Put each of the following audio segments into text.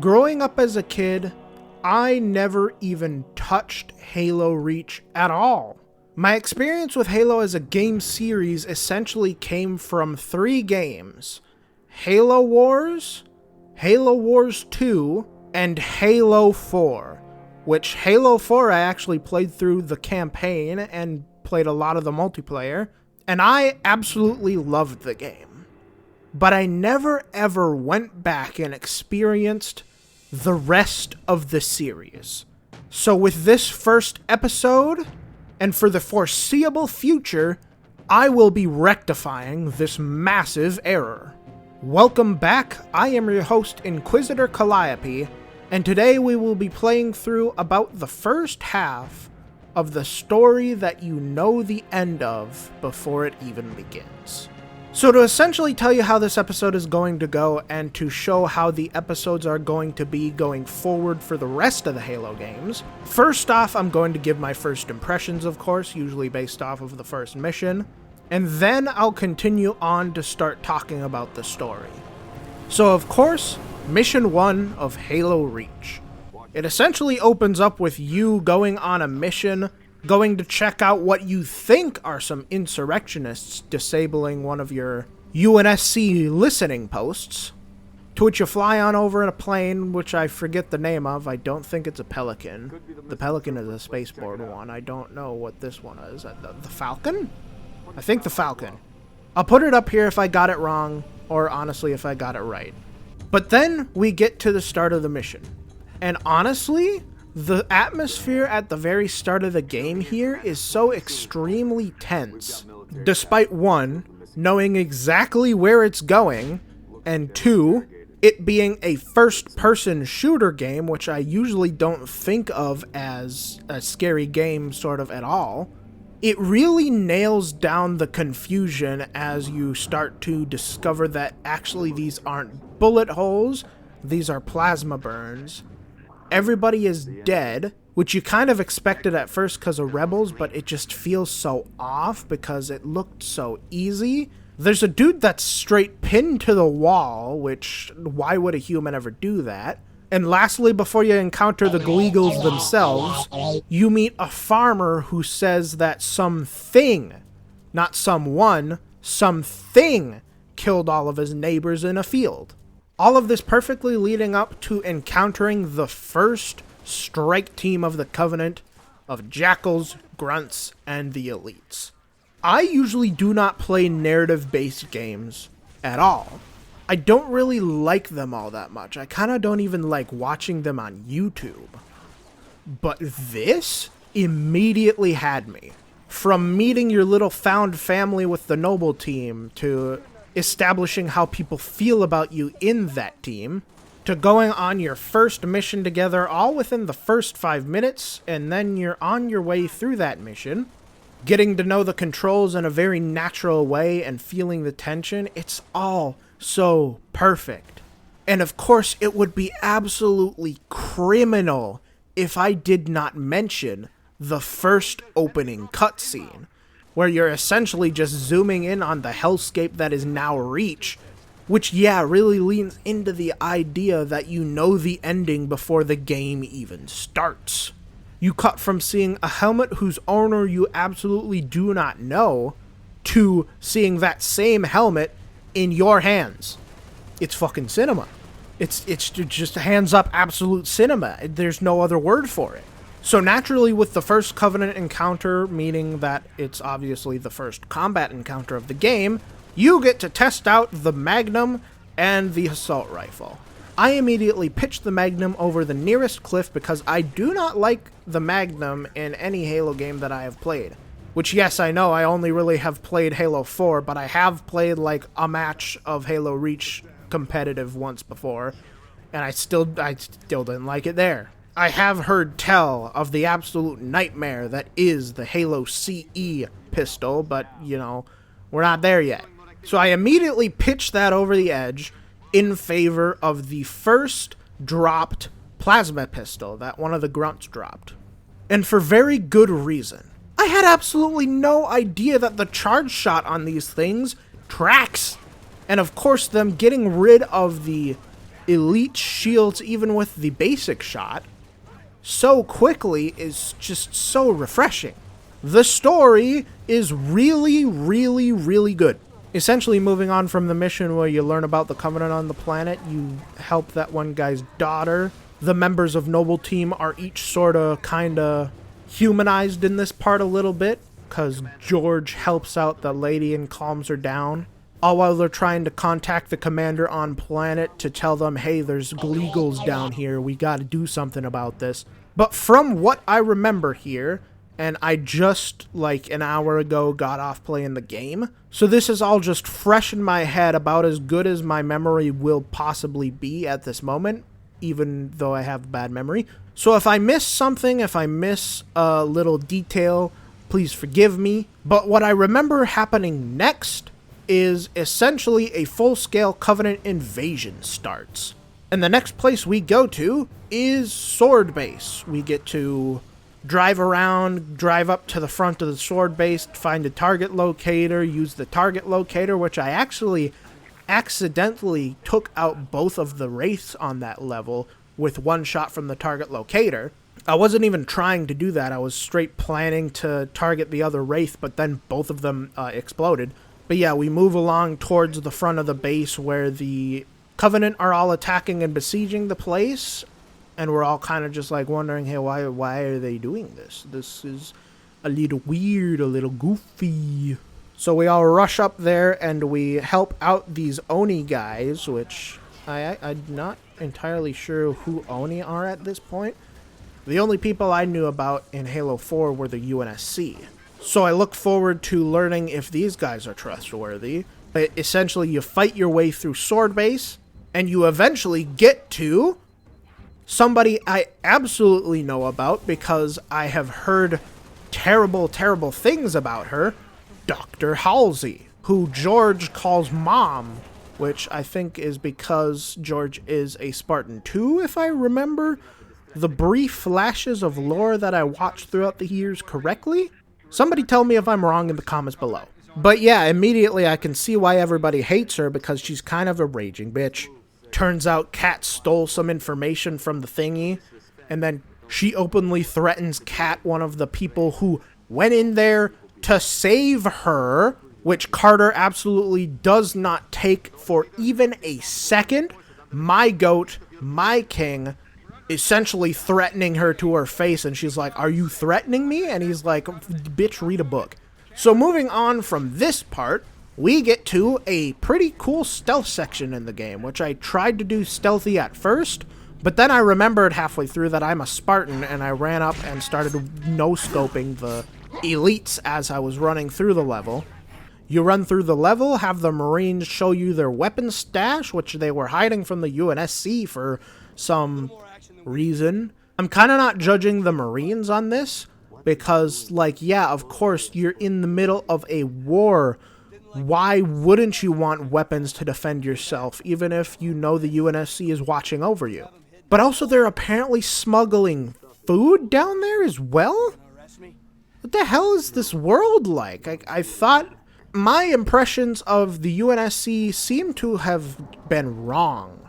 Growing up as a kid, I never even touched Halo Reach at all. My experience with Halo as a game series essentially came from 3 games: Halo Wars, Halo Wars 2, and Halo 4, which Halo 4 I actually played through the campaign and played a lot of the multiplayer, and I absolutely loved the game. But I never ever went back and experienced the rest of the series. So with this first episode, and for the foreseeable future, I will be rectifying this massive error. Welcome back, I am your host Inquisitor Calliope, and today we will be playing through about the first half of the story that you know the end of before it even begins. So to essentially tell you how this episode is going to go and to show how the episodes are going to be going forward for the rest of the Halo games, first off I'm going to give my first impressions, of course, usually based off of the first mission, and then I'll continue on to start talking about the story. So of course, Mission 1 of Halo Reach. It essentially opens up with you going on a mission, going to check out what you think are some insurrectionists disabling one of your UNSC listening posts, to which you fly on over in a plane, which I forget the name of. I don't think it's a Pelican. The Pelican is a spaceborne one. I don't know what this one is. The Falcon? I think the Falcon. I'll put it up here if I got it wrong, or honestly if I got it right. But then we get to the start of the mission. And honestly, the atmosphere at the very start of the game here is so extremely tense, despite 1, knowing exactly where it's going, and 2, it being a first-person shooter game, which I usually don't think of as a scary game sort of at all. It really nails down the confusion as you start to discover that actually these aren't bullet holes, these are plasma burns. Everybody is dead, which you kind of expected at first because of Rebels, but it just feels so off because it looked so easy. There's a dude that's straight pinned to the wall, which, why would a human ever do that? And lastly, before you encounter the Gleagles themselves, you meet a farmer who says that something, not someone, something killed all of his neighbors in a field. All of this perfectly leading up to encountering the first strike team of the Covenant of Jackals, Grunts, and the Elites. I usually do not play narrative-based games at all. I don't really like them all that much. I kind of don't even like watching them on YouTube. But this immediately had me. From meeting your little found family with the Noble team, to establishing how people feel about you in that team, to going on your first mission together all within the first 5 minutes, and then you're on your way through that mission, getting to know the controls in a very natural way and feeling the tension. It's all so perfect. And of course, it would be absolutely criminal if I did not mention the first opening cutscene, where you're essentially just zooming in on the hellscape that is now Reach, which, yeah, really leans into the idea that you know the ending before the game even starts. You cut from seeing a helmet whose owner you absolutely do not know, to seeing that same helmet in your hands. It's fucking cinema. It's just hands up absolute cinema. There's no other word for it. So naturally, with the first Covenant encounter, meaning that it's obviously the first combat encounter of the game, you get to test out the Magnum and the assault rifle. I immediately pitched the Magnum over the nearest cliff because I do not like the Magnum in any Halo game that I have played. Which, yes, I know I only really have played Halo 4, but I have played like a match of Halo Reach competitive once before, and I still didn't like it there. I have heard tell of the absolute nightmare that is the Halo CE pistol, but, you know, we're not there yet. So I immediately pitched that over the edge in favor of the first dropped plasma pistol that one of the Grunts dropped. And for very good reason. I had absolutely no idea that the charge shot on these things tracks. And of course, them getting rid of the elite shields even with the basic shot so quickly is just so refreshing. The story is really, really, really good. Essentially, moving on from the mission where you learn about the Covenant on the planet, you help that one guy's daughter. The members of Noble Team are each sorta, kinda humanized in this part a little bit, because George helps out the lady and calms her down. All while they're trying to contact the commander on planet to tell them, hey, there's Gleagles down here, we gotta do something about this. But from what I remember here, and I just, like, an hour ago got off playing the game, so this is all just fresh in my head, about as good as my memory will possibly be at this moment, even though I have bad memory. So if I miss something, if I miss a little detail, please forgive me. But what I remember happening next is essentially a full-scale Covenant invasion starts. And the next place we go to is Sword Base. We get to drive around, drive up to the front of the Sword Base, find a target locator, use the target locator, which I actually accidentally took out both of the wraiths on that level with one shot from the target locator. I wasn't even trying to do that. I was straight planning to target the other wraith, but then both of them exploded. But yeah, we move along towards the front of the base where the Covenant are all attacking and besieging the place, and we're all kind of just like wondering, hey, why are they doing this? This is a little weird, a little goofy. So we all rush up there and we help out these Oni guys, which I'm not entirely sure who Oni are at this point. The only people I knew about in Halo 4 were the UNSC. So I look forward to learning if these guys are trustworthy. But essentially, you fight your way through Sword Base, and you eventually get to somebody I absolutely know about because I have heard terrible, terrible things about her, Dr. Halsey, who George calls Mom, which I think is because George is a Spartan too, if I remember the brief flashes of lore that I watched throughout the years correctly. Somebody tell me if I'm wrong in the comments below. But yeah, immediately I can see why everybody hates her, because she's kind of a raging bitch. Turns out Kat stole some information from the thingy, and then she openly threatens Kat, one of the people who went in there to save her, which Carter absolutely does not take for even a second. My goat, my king, essentially threatening her to her face, and she's like, are you threatening me? And he's like, bitch, read a book. So moving on from this part, we get to a pretty cool stealth section in the game, which I tried to do stealthy at first, but then I remembered halfway through that I'm a Spartan, and I ran up and started no-scoping the elites as I was running through the level. You run through the level, have the Marines show you their weapon stash, which they were hiding from the UNSC for some reason. I'm kind of not judging the Marines on this, because, like, yeah, of course, you're in the middle of a war. Why wouldn't you want weapons to defend yourself, even if you know the UNSC is watching over you? But also, they're apparently smuggling food down there as well? What the hell is this world like? I thought my impressions of the UNSC seem to have been wrong,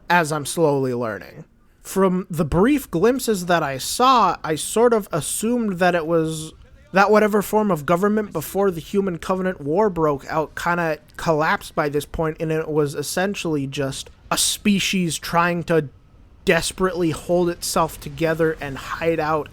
as I'm slowly learning. From the brief glimpses that I saw, I sort of assumed that it was that whatever form of government before the Human Covenant War broke out kind of collapsed by this point, and it was essentially just a species trying to desperately hold itself together and hide out,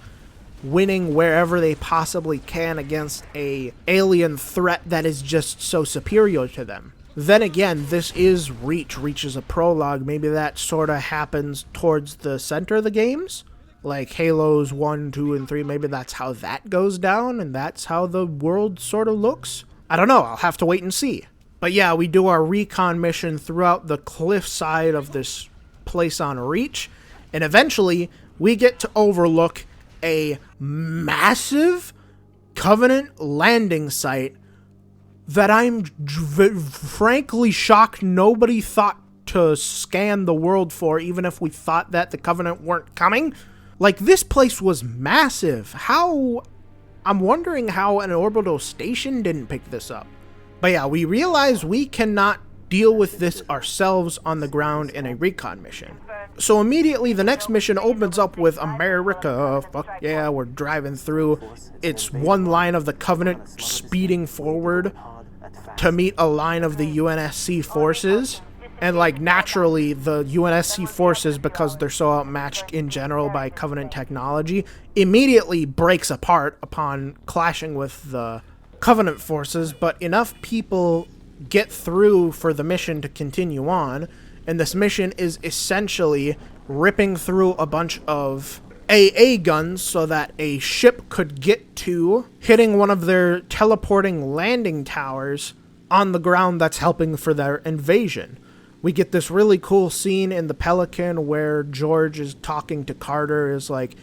winning wherever they possibly can against a alien threat that is just so superior to them. Then again, this is Reach. Reach is a prologue. Maybe that sort of happens towards the center of the games. Like Halos 1, 2, and 3, maybe that's how that goes down, and that's how the world sort of looks. I don't know, I'll have to wait and see. But yeah, we do our recon mission throughout the cliffside of this place on Reach, and eventually we get to overlook a massive Covenant landing site that I'm frankly shocked nobody thought to scan the world for, even if we thought that the Covenant weren't coming. Like, this place was massive. I'm wondering how an orbital station didn't pick this up. But yeah, we realize we cannot deal with this ourselves on the ground in a recon mission. So immediately the next mission opens up with America, fuck yeah, we're driving through. It's one line of the Covenant speeding forward to meet a line of the UNSC forces. And like naturally the UNSC forces, because they're so outmatched in general by Covenant technology, immediately breaks apart upon clashing with the Covenant forces, but enough people get through for the mission to continue on. And this mission is essentially ripping through a bunch of AA guns so that a ship could get to, hitting one of their teleporting landing towers on the ground that's helping for their invasion. We get this really cool scene in the Pelican where George is talking to Carter, is like,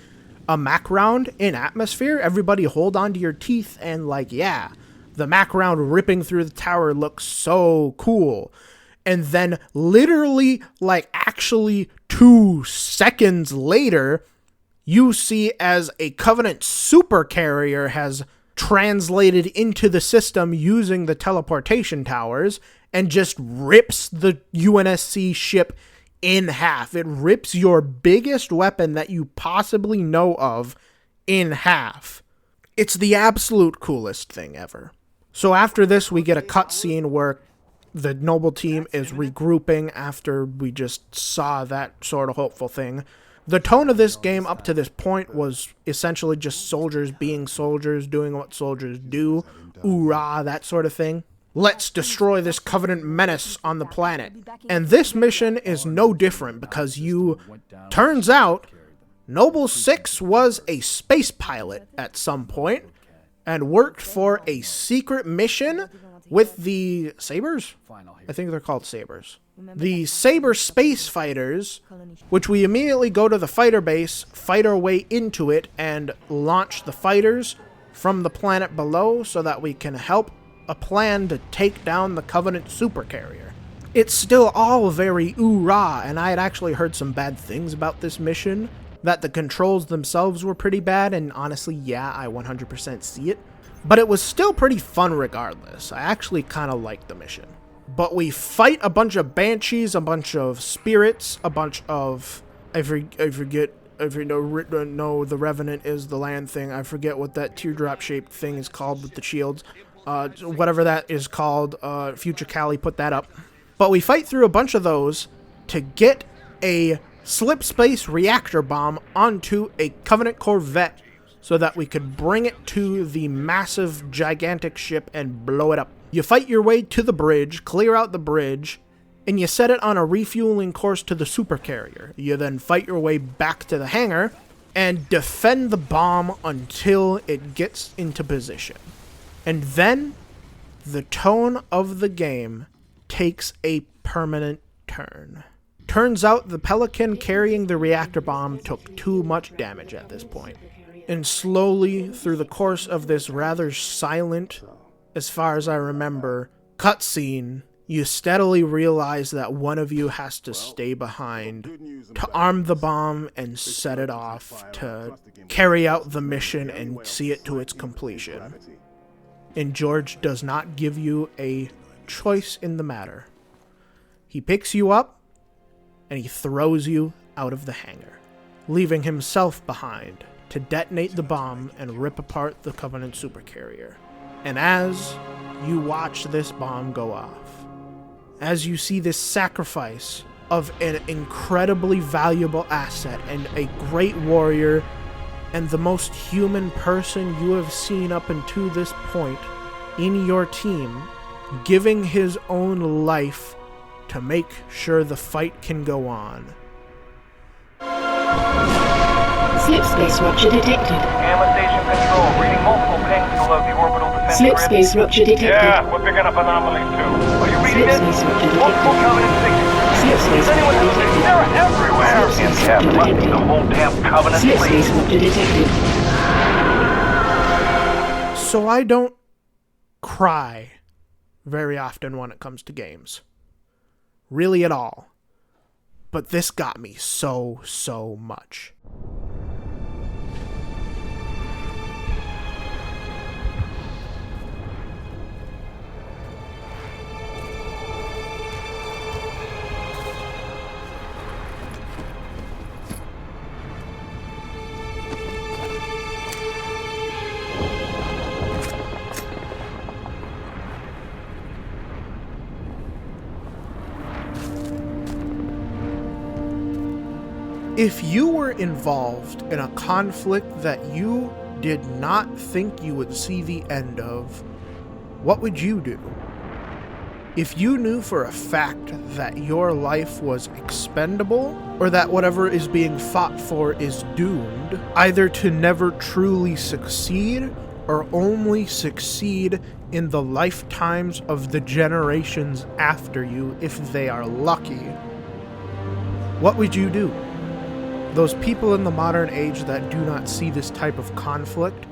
a Mac round in atmosphere? Everybody hold on to your teeth, and like, yeah, the Mac round ripping through the tower looks so cool. And then literally, like actually 2 seconds later, you see as a Covenant supercarrier has translated into the system using the teleportation towers and just rips the UNSC ship in half. It rips your biggest weapon that you possibly know of in half. It's the absolute coolest thing ever. So after this, we get a cutscene where the Noble team is regrouping after we just saw that sort of hopeful thing. The tone of this game up to this point was essentially just soldiers being soldiers, doing what soldiers do, oorah, that sort of thing. Let's destroy this Covenant menace on the planet. And this mission is no different because turns out, Noble 6 was a space pilot at some point and worked for a secret mission with the Sabres? I think they're called Sabres. The Sabre space fighters, which we immediately go to the fighter base, fight our way into it, and launch the fighters from the planet below so that we can help a plan to take down the Covenant supercarrier. It's still all very ooh-rah, and I had actually heard some bad things about this mission, that the controls themselves were pretty bad, and honestly, yeah, I 100% see it. But it was still pretty fun regardless. I actually kind of liked the mission. But we fight a bunch of banshees, a bunch of spirits, a bunch of... I forget... No, the Revenant is the land thing. I forget what that teardrop-shaped thing is called with the shields. Whatever that is called. Future Cali put that up. But we fight through a bunch of those to get a slip space reactor bomb onto a Covenant Corvette so that we could bring it to the massive, gigantic ship and blow it up. You fight your way to the bridge, clear out the bridge, and you set it on a refueling course to the supercarrier. You then fight your way back to the hangar and defend the bomb until it gets into position. And then, the tone of the game takes a permanent turn. Turns out the Pelican carrying the reactor bomb took too much damage at this point. And slowly, through the course of this rather silent, as far as I remember, cutscene, you steadily realize that one of you has to stay behind to arm the bomb and set it off to carry out the mission and see it to its completion. And George does not give you a choice in the matter. He picks you up and he throws you out of the hangar, leaving himself behind to detonate the bomb and rip apart the Covenant supercarrier. And as you watch this bomb go off, as you see this sacrifice of an incredibly valuable asset and a great warrior and the most human person you have seen up until this point in your team, giving his own life to make sure the fight can go on. Slip space rupture detected. Gamma station control, reading multiple pings below the orbital defense Slip grid. space rupture detected. Yeah, we're picking up anomalies too. Are you reading Slip it? space rupture Multiple detected. Covenant signatures. Slip space Is anyone rupture listening? detected. They're everywhere. Slip space Yeah, rupture detected. the whole damn Covenant Slip fleet. space rupture detected. So I don't cry very often when it comes to games. Really at all. But this got me so much. If you were involved in a conflict that you did not think you would see the end of, what would you do? If you knew for a fact that your life was expendable, or that whatever is being fought for is doomed, either to never truly succeed, or only succeed in the lifetimes of the generations after you if they are lucky, what would you do? Those people in the modern age that do not see this type of conflict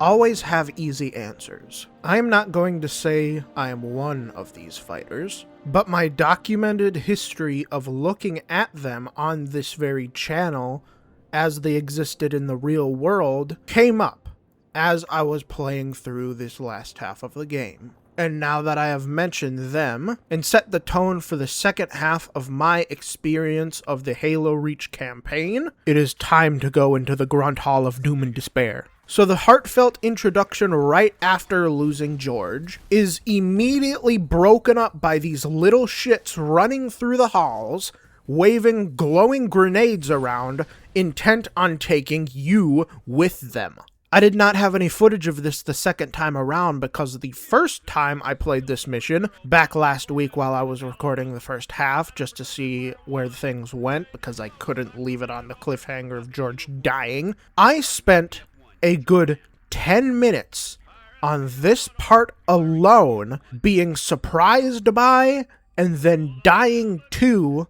always have easy answers. I am not going to say I am one of these fighters, but my documented history of looking at them on this very channel as they existed in the real world came up as I was playing through this last half of the game. And now that I have mentioned them and set the tone for the second half of my experience of the Halo Reach campaign, it is time to go into the Grunt Hall of Doom and Despair. So the heartfelt introduction right after losing George is immediately broken up by these little shits running through the halls, waving glowing grenades around, intent on taking you with them. I did not have any footage of this the second time around because the first time I played this mission, back last week while I was recording the first half, just to see where things went because I couldn't leave it on the cliffhanger of George dying, I spent a good 10 minutes on this part alone being surprised by and then dying to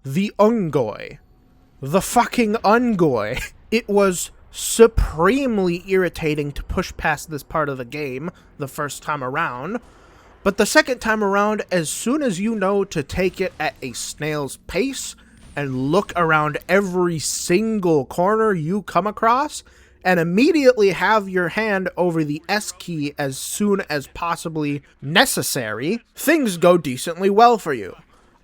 the Ungoy. The fucking Ungoy. It was supremely irritating to push past this part of the game the first time around, but the second time around, as soon as you know to take it at a snail's pace and look around every single corner you come across and immediately have your hand over the S key as soon as possibly necessary, things go decently well for you.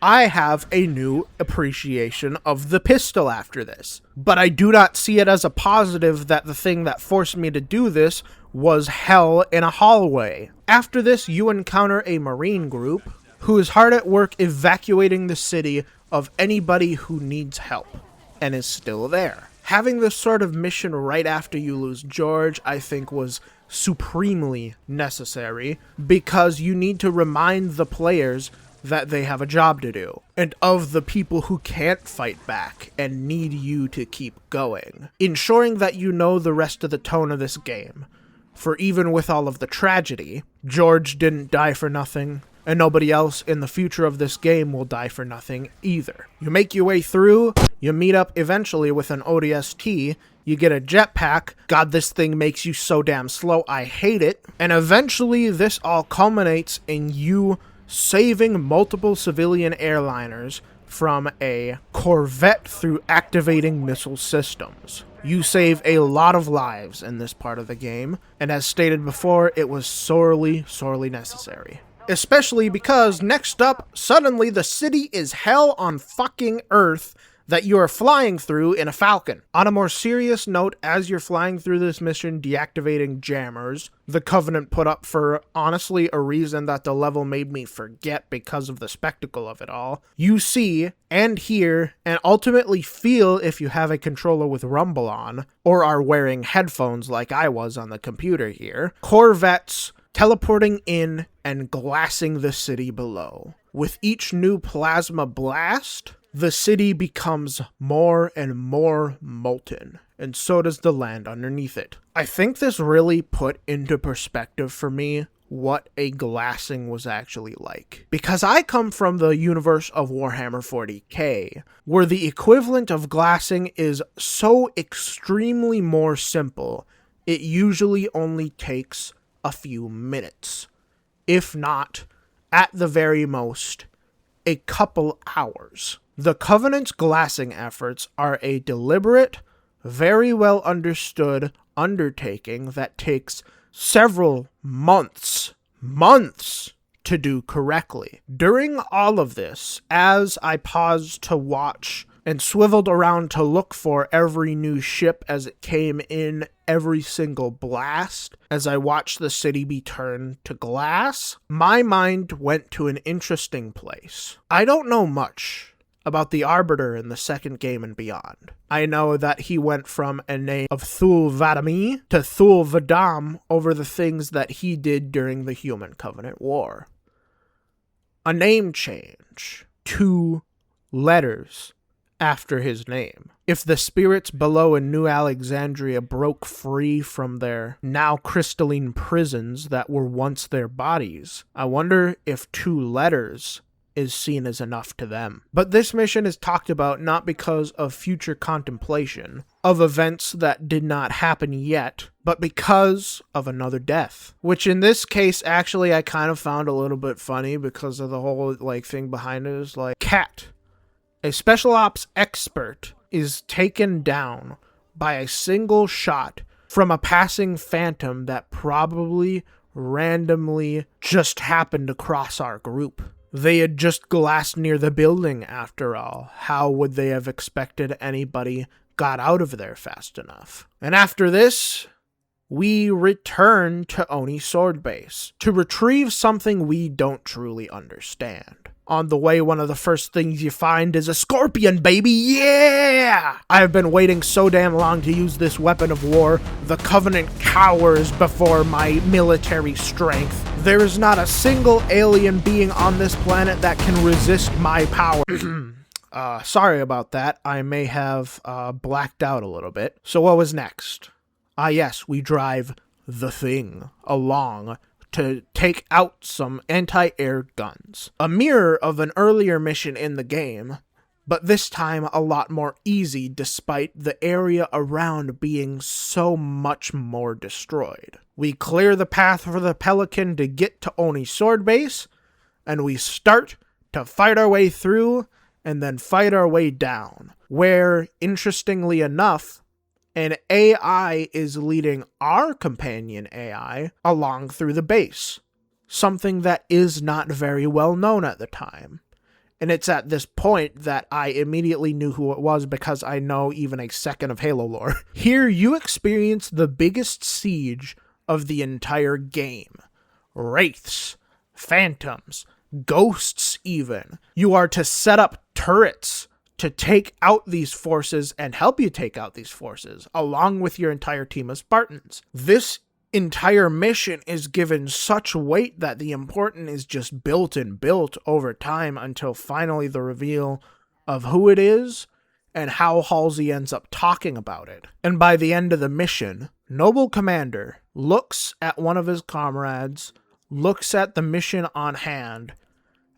I have a new appreciation of the pistol after this, but I do not see it as a positive that the thing that forced me to do this was hell in a hallway. After this, you encounter a Marine group who is hard at work evacuating the city of anybody who needs help, and is still there. Having this sort of mission right after you lose George, I think, was supremely necessary, because you need to remind the players that they have a job to do, and of the people who can't fight back and need you to keep going, ensuring that you know the rest of the tone of this game. For even with all of the tragedy, George didn't die for nothing, and nobody else in the future of this game will die for nothing either. You make your way through, you meet up eventually with an ODST, you get a jetpack, God, this thing makes you so damn slow, I hate it, and eventually this all culminates in you saving multiple civilian airliners from a Corvette through activating missile systems. You save a lot of lives in this part of the game, and as stated before, it was sorely necessary. Especially because next up, suddenly the city is hell on fucking earth that you are flying through in a Falcon. On a more serious note, as you're flying through this mission deactivating jammers, the Covenant put up for honestly a reason that the level made me forget because of the spectacle of it all, you see and hear and ultimately feel, if you have a controller with rumble on, or are wearing headphones like I was on the computer here, Corvettes teleporting in and glassing the city below. With each new plasma blast, the city becomes more and more molten, and so does the land underneath it. I think this really put into perspective for me what a glassing was actually like. Because I come from the universe of Warhammer 40k, where the equivalent of glassing is so extremely more simple, it usually only takes a few minutes. If not, at the very most, a couple hours. The Covenant's glassing efforts are a deliberate, very well understood undertaking that takes several months to do correctly. During all of this, as I paused to watch and swiveled around to look for every new ship as it came in, every single blast, as I watched the city be turned to glass, my mind went to an interesting place. I don't know much about the Arbiter in the second game and beyond. I know that he went from a name of Thul Vadami to Thul Vadam over the things that he did during the Human Covenant War. A name change. 2 letters after his name. If the spirits below in New Alexandria broke free from their now crystalline prisons that were once their bodies, I wonder if 2 letters is seen as enough to them. But this mission is talked about not because of future contemplation of events that did not happen yet, but because of another death. Which in this case, actually, I kind of found a little bit funny because of the whole thing behind it is Cat, a special ops expert, is taken down by a single shot from a passing phantom that probably randomly just happened to cross our group. They had just glassed near the building, after all. How would they have expected anybody got out of there fast enough? And after this, we return to Oni Sword Base to retrieve something we don't truly understand. On the way, one of the first things you find is a scorpion, baby! Yeah! I have been waiting so damn long to use this weapon of war. The Covenant cowers before my military strength. There is not a single alien being on this planet that can resist my power. Sorry about that. I may have blacked out a little bit. So what was next? Yes, we drive the Thing along to take out some anti-air guns. A mirror of an earlier mission in the game, but this time a lot more easy despite the area around being so much more destroyed. We clear the path for the Pelican to get to Oni Sword Base, and we start to fight our way through and then fight our way down, where, interestingly enough, an AI is leading our companion AI along through the base, something that is not very well known at the time. And it's at this point that I immediately knew who it was because I know even a second of Halo lore. Here you experience the biggest siege of the entire game. Wraiths, phantoms, ghosts even. You are to set up turrets to take out these forces and help you take out these forces, along with your entire team of Spartans. This entire mission is given such weight that the important is just built and built over time until finally the reveal of who it is and how Halsey ends up talking about it. And by the end of the mission, Noble Commander looks at one of his comrades, looks at the mission on hand,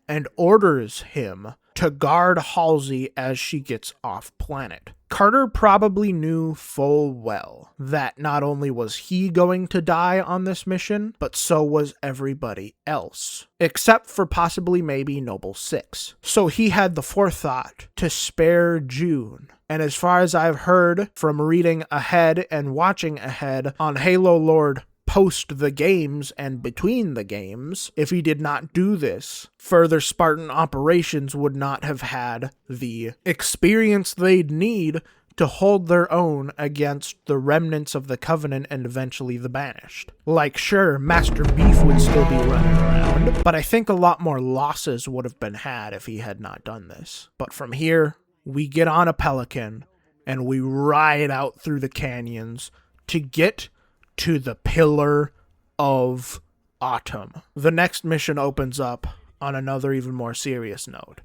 and orders him to guard Halsey as she gets off planet. Carter probably knew full well that not only was he going to die on this mission, but so was everybody else, except for possibly maybe Noble 6. So he had the forethought to spare June. And as far as I've heard from reading ahead and watching ahead on Halo Lord post the games and between the games, if he did not do this, further Spartan operations would not have had the experience they'd need to hold their own against the remnants of the Covenant and eventually the Banished. Sure, Master Beef would still be running around, but I think a lot more losses would have been had if he had not done this. But from here, we get on a Pelican and we ride out through the canyons to get to the Pillar of Autumn. The next mission opens up on another even more serious note.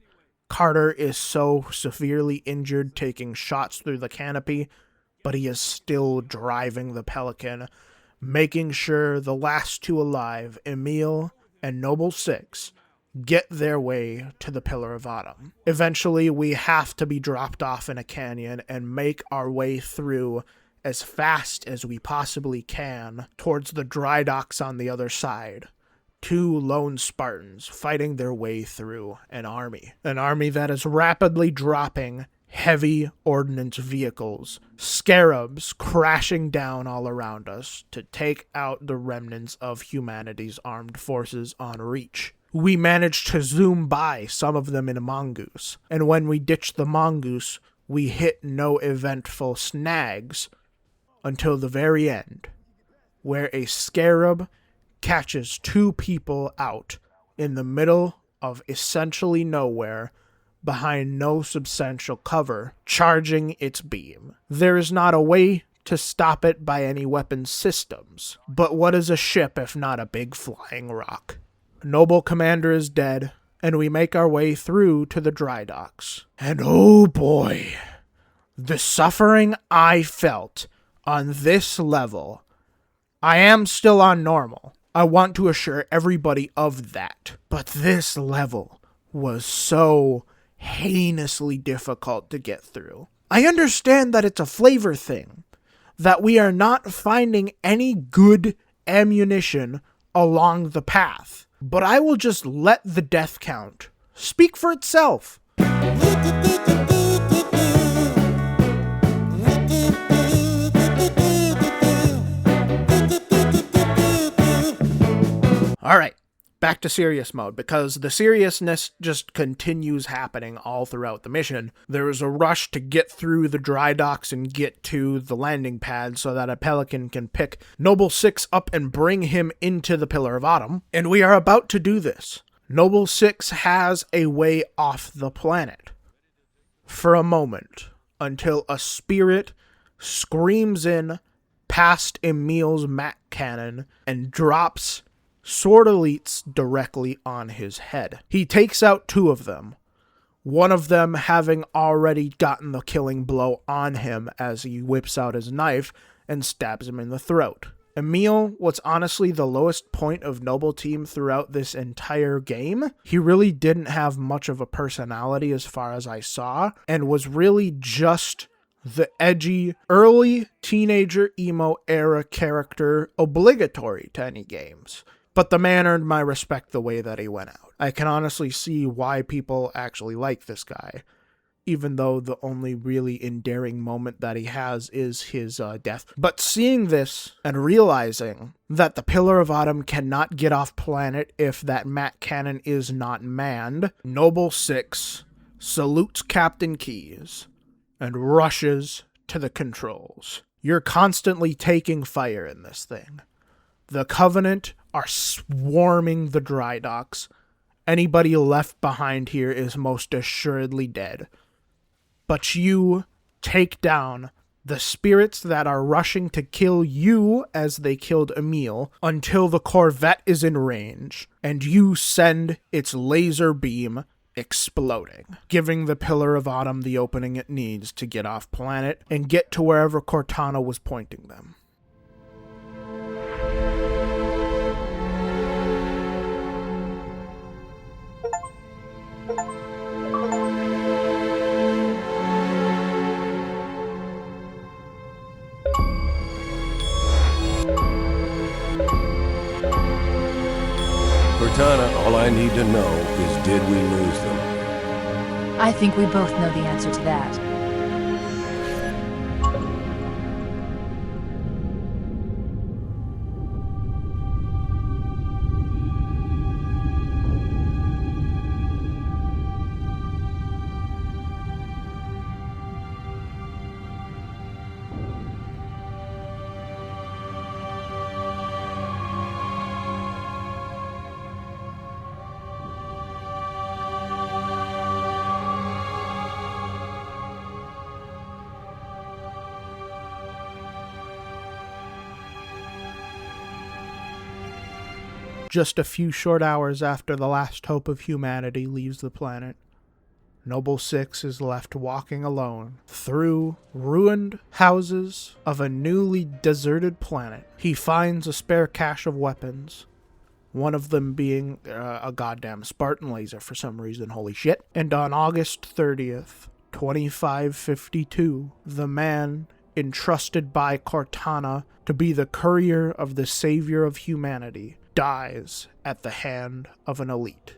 Carter is so severely injured taking shots through the canopy, but he is still driving the Pelican, making sure the last 2 alive, Emil and Noble 6, get their way to the Pillar of Autumn. Eventually, we have to be dropped off in a canyon and make our way through as fast as we possibly can towards the dry docks on the other side. 2 lone Spartans fighting their way through an army that is rapidly dropping heavy ordnance vehicles, scarabs crashing down all around us to take out the remnants of humanity's armed forces on Reach. We managed to zoom by some of them in a mongoose, and when we ditched the mongoose, we hit no eventful snags until the very end, where a scarab catches 2 people out in the middle of essentially nowhere behind no substantial cover, charging its beam. There is not a way to stop it by any weapon systems. But what is a ship if not a big flying rock? Noble Commander is dead, and we make our way through to the dry docks. And oh boy, the suffering I felt on this level. I am still on normal. I want to assure everybody of that. But this level was so heinously difficult to get through. I understand that it's a flavor thing, that we are not finding any good ammunition along the path. But I will just let the death count speak for itself. Alright, back to serious mode, because the seriousness just continues happening all throughout the mission. There is a rush to get through the dry docks and get to the landing pad so that a Pelican can pick Noble 6 up and bring him into the Pillar of Autumn, and we are about to do this. Noble 6 has a way off the planet for a moment until a spirit screams in past Emil's Mac cannon and drops sword elites directly on his head. He takes out 2 of them, one of them having already gotten the killing blow on him as he whips out his knife and stabs him in the throat. Emil was honestly the lowest point of Noble Team throughout this entire game. He really didn't have much of a personality as far as I saw, and was really just the edgy, early teenager emo era character obligatory to any games. But the man earned my respect the way that he went out. I can honestly see why people actually like this guy, even though the only really endearing moment that he has is his death. But seeing this and realizing that the Pillar of Autumn cannot get off planet if that Mac cannon is not manned, Noble 6 salutes Captain Keyes and rushes to the controls. You're constantly taking fire in this thing. The Covenant are swarming the dry docks. Anybody left behind here is most assuredly dead. But you take down the spirits that are rushing to kill you as they killed Emil until the Corvette is in range, and you send its laser beam exploding, giving the Pillar of Autumn the opening it needs to get off planet and get to wherever Cortana was pointing them. Cortana, all I need to know is, did we lose them? I think we both know the answer to that. Just a few short hours after the last hope of humanity leaves the planet, Noble 6 is left walking alone through ruined houses of a newly deserted planet. He finds a spare cache of weapons, one of them being a goddamn Spartan laser for some reason, holy shit. And on August 30th, 2552, the man entrusted by Cortana to be the courier of the savior of humanity dies at the hand of an elite.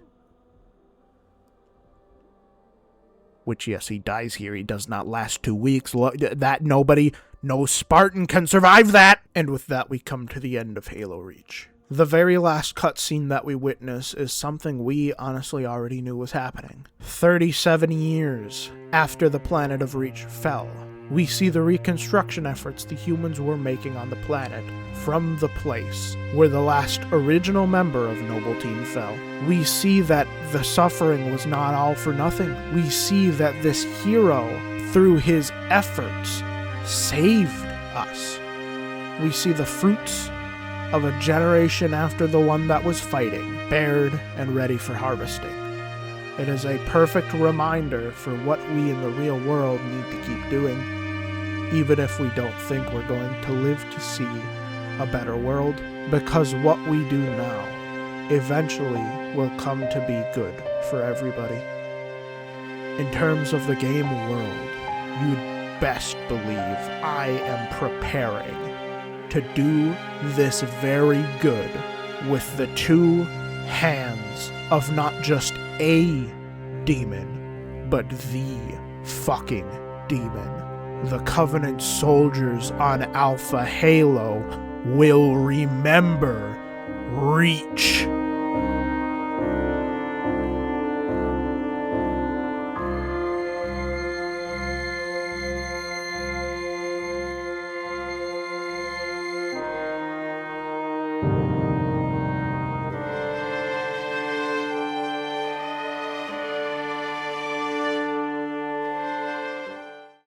Which, yes, he dies here. He does not last 2 weeks. No Spartan can survive that! And with that, we come to the end of Halo Reach. The very last cutscene that we witness is something we honestly already knew was happening. 37 years after the planet of Reach fell, We see the reconstruction efforts the humans were making on the planet from the place where the last original member of Noble Team fell. We see that the suffering was not all for nothing. We see that this hero, through his efforts, saved us. We see the fruits of a generation after the one that was fighting, bared and ready for harvesting. It is a perfect reminder for what we in the real world need to keep doing, even if we don't think we're going to live to see a better world, because what we do now eventually will come to be good for everybody. In terms of the game world, you'd best believe I am preparing to do this very good with the two hands of not just a demon, but the fucking demon. The Covenant soldiers on Alpha Halo will remember Reach.